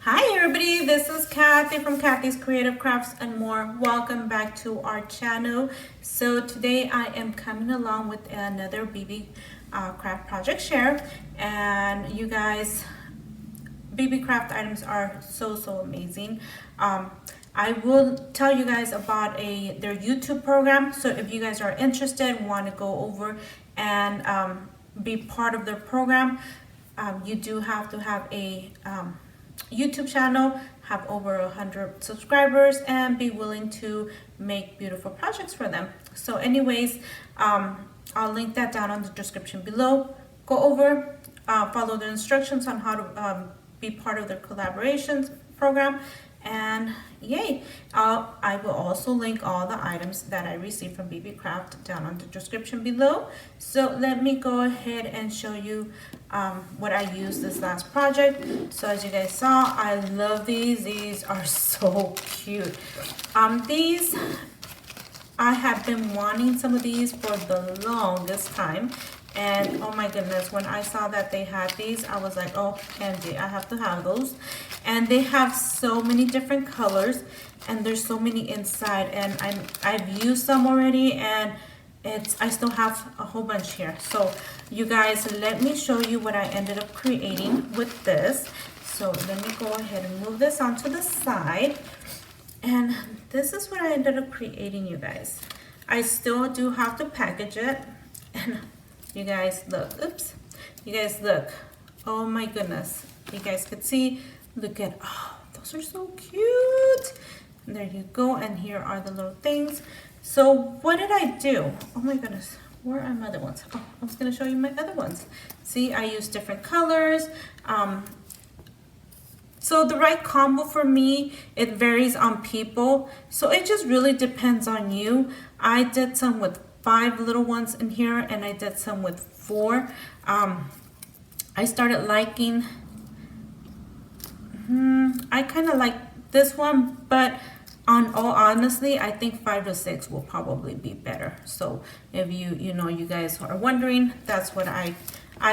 Hi everybody, this is Kathy from Kathy's Creative Crafts and more. Welcome back to our channel. So today I am coming along with another Beebeecraft project share, and you guys, Beebeecraft items are so amazing. I will tell you guys about their YouTube program. So if you guys are interested, want to go over and be part of their program, you do have to have a YouTube channel, have over 100 subscribers, and be willing to make beautiful projects for them. So anyways, I'll link that down on the description below. Go over, follow the instructions on how to be part of their collaborations program, and yay. I will also link all the items that I received from Beebeecraft down on the description below. So let me go ahead and show you what I used this last project. So as you guys saw, I love these. These are so cute. These, I have been wanting some of these for the longest time. And oh my goodness, when I saw that they had these, I was like, oh, Angie, I have to have those. And they have so many different colors, and there's so many inside. And I've used some already, and I still have a whole bunch here. So you guys, let me show you what I ended up creating with this. So let me go ahead and move this onto the side. And this is what I ended up creating, you guys. I still do have to package it. And you guys look, oops, you guys look, oh my goodness, you guys could see, look at, oh, those are so cute. And there you go, and here are the little things. So what did I do? Oh my goodness, where are my other ones? Oh, I was gonna show you my other ones. See, I use different colors. So the right combo for me, it varies on people. So it just really depends on you. I did some with 5 little ones in here, and I did some with 4. I started liking, I kind of like this one, but on all honestly, I think 5 to 6 will probably be better. So if you guys are wondering, that's what I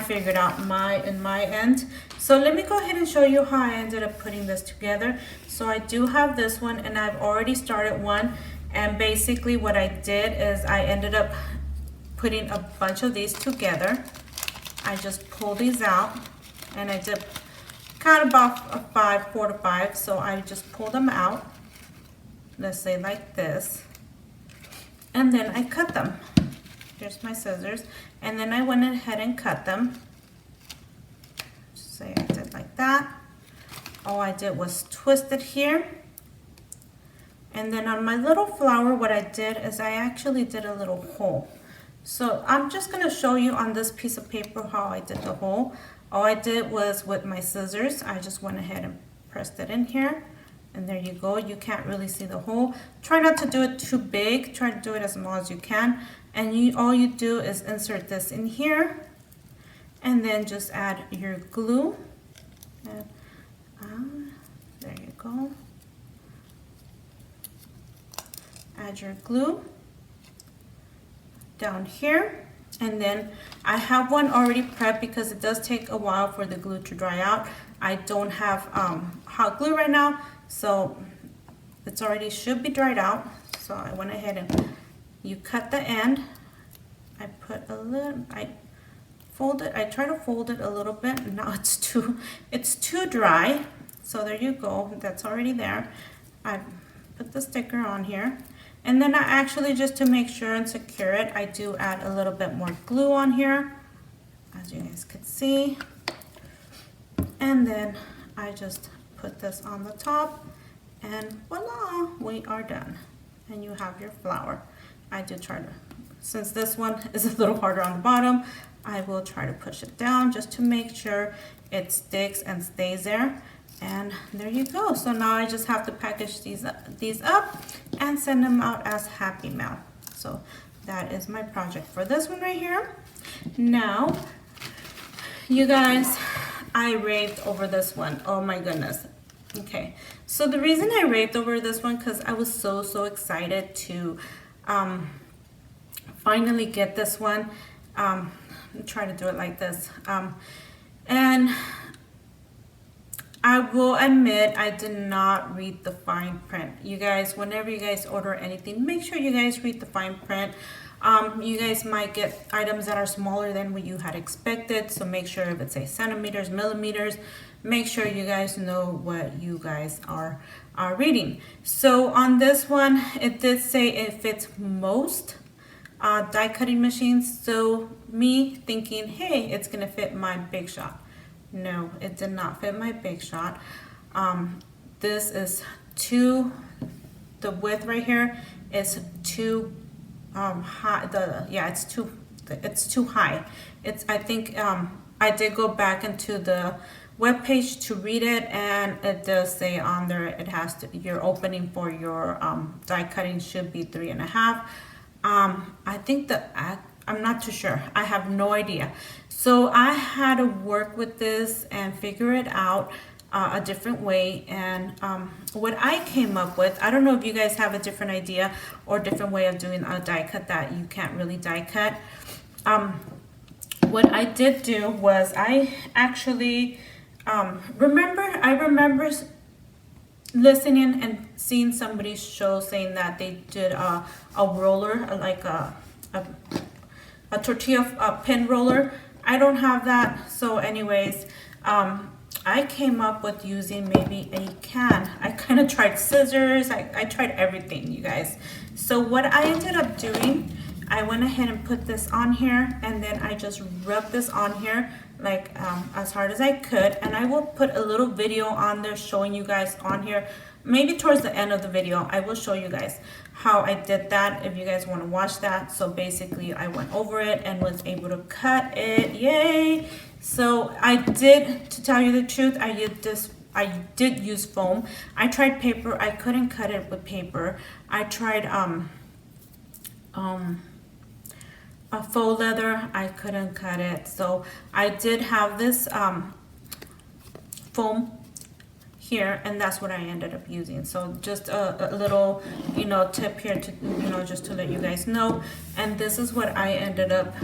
figured out in my end. So let me go ahead and show you how I ended up putting this together. So I do have this one, and I've already started one. And basically what I did is I ended up putting a bunch of these together. I just pulled these out, and I did kind of about 4 to 5. So I just pulled them out, let's say like this, and then I cut them. Here's my scissors, and then I went ahead and cut them. Just say I did like that. All I did was twist it here. And then on my little flower, what I did is I actually did a little hole. So I'm just gonna show you on this piece of paper how I did the hole. All I did was with my scissors, I just went ahead and pressed it in here. And there you go, you can't really see the hole. Try not to do it too big, try to do it as small as you can. And all you do is insert this in here, and then just add your glue. And, there you go. Add your glue down here, and then I have one already prepped because it does take a while for the glue to dry out. I don't have hot glue right now, so it's already should be dried out. So I went ahead and you cut the end. I put a little, I try to fold it a little bit. Now it's too dry. So there you go, that's already there. I put the sticker on here. And then I actually, just to make sure and secure it, I do add a little bit more glue on here, as you guys can see. And then I just put this on the top, and voila, we are done. And you have your flower. I do try to, since this one is a little harder on the bottom, I will try to push it down just to make sure it sticks and stays there. And there you go. So now I just have to package these up and send them out as happy mail. So that is my project for this one right here. Now, you guys, I raved over this one. Oh my goodness. Okay, so the reason I raved over this one, because I was so excited to finally get this one. Try to do it like this. And I will admit I did not read the fine print. You guys, whenever you guys order anything, make sure you guys read the fine print. You guys might get items that are smaller than what you had expected, so make sure if it says centimeters, millimeters, make sure you guys know what you guys are reading. So on this one, it did say it fits most die cutting machines. So me thinking, hey, it's gonna fit my Big Shot. No, it did not fit my Big Shot. This is the width right here is too high. It's too high. I think I did go back into the web page to read it, and it does say on there it has to, your opening for your die cutting should be 3.5. I think I'm not too sure. I have no idea. So I had to work with this and figure it out a different way. And what I came up with, I don't know if you guys have a different idea or different way of doing a die cut that you can't really die cut. What I did do was I actually remember listening and seeing somebody's show saying that they did a roller, like a tortilla pin roller. I don't have that. So anyways, I came up with using maybe a can. I kind of tried scissors. I tried everything, you guys. So what I ended up doing, I went ahead and put this on here, and then I just rubbed this on here like as hard as I could. And I will put a little video on there showing you guys on here. Maybe towards the end of the video, I will show you guys how I did that if you guys want to watch that. So basically I went over it and was able to cut it. Yay! So I did, to tell you the truth, I did use foam. I tried paper. I couldn't cut it with paper. I tried a faux leather. I couldn't cut it. So I did have this foam here, and that's what I ended up using. So just a little, tip here to, just to let you guys know. And this is what I ended up,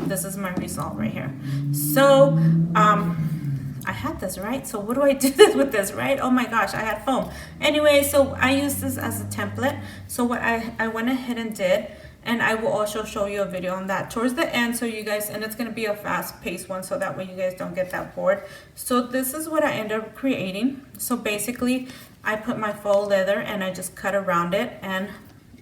this is my result right here. So I had this, right? So what do I do with this, right? Oh my gosh, I had foam. Anyway, so I used this as a template. So what I went ahead and did, and I will also show you a video on that towards the end, so you guys, and it's going to be a fast-paced one, so that way you guys don't get that bored. So this is what I ended up creating. So basically I put my faux leather and I just cut around it, and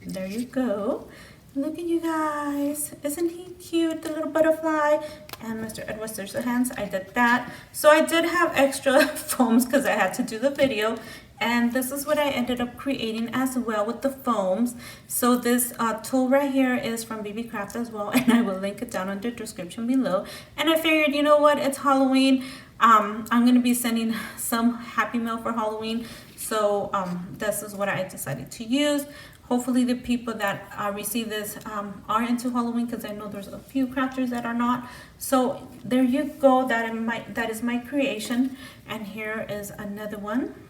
there you go. Look at you guys, isn't he cute, the little butterfly? And Mr. Edward Scissorhands, I did that. So I did have extra foams because I had to do the video. And this is what I ended up creating as well with the foams. So this tool right here is from Beebeecraft as well, and I will link it down in the description below. And I figured, you know what, it's Halloween. I'm going to be sending some Happy Mail for Halloween. So this is what I decided to use. Hopefully the people that receive this are into Halloween, because I know there's a few crafters that are not. So there you go. That is my creation. And here is another one.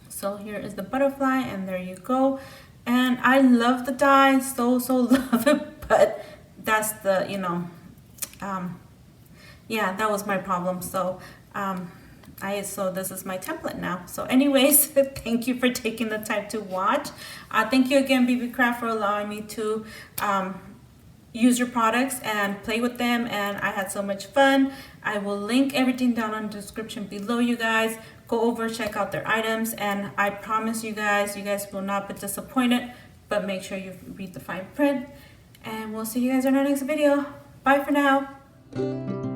So here is the butterfly, and there you go. And I love the die, so love it, but that's the, yeah, that was my problem. So so this is my template now. So anyways, thank you for taking the time to watch. Thank you again, Beebeecraft, for allowing me to use your products and play with them, and I had so much fun. I will link everything down in the description below, you guys. Go over, check out their items, and I promise you guys will not be disappointed, but make sure you read the fine print, and we'll see you guys in our next video. Bye for now.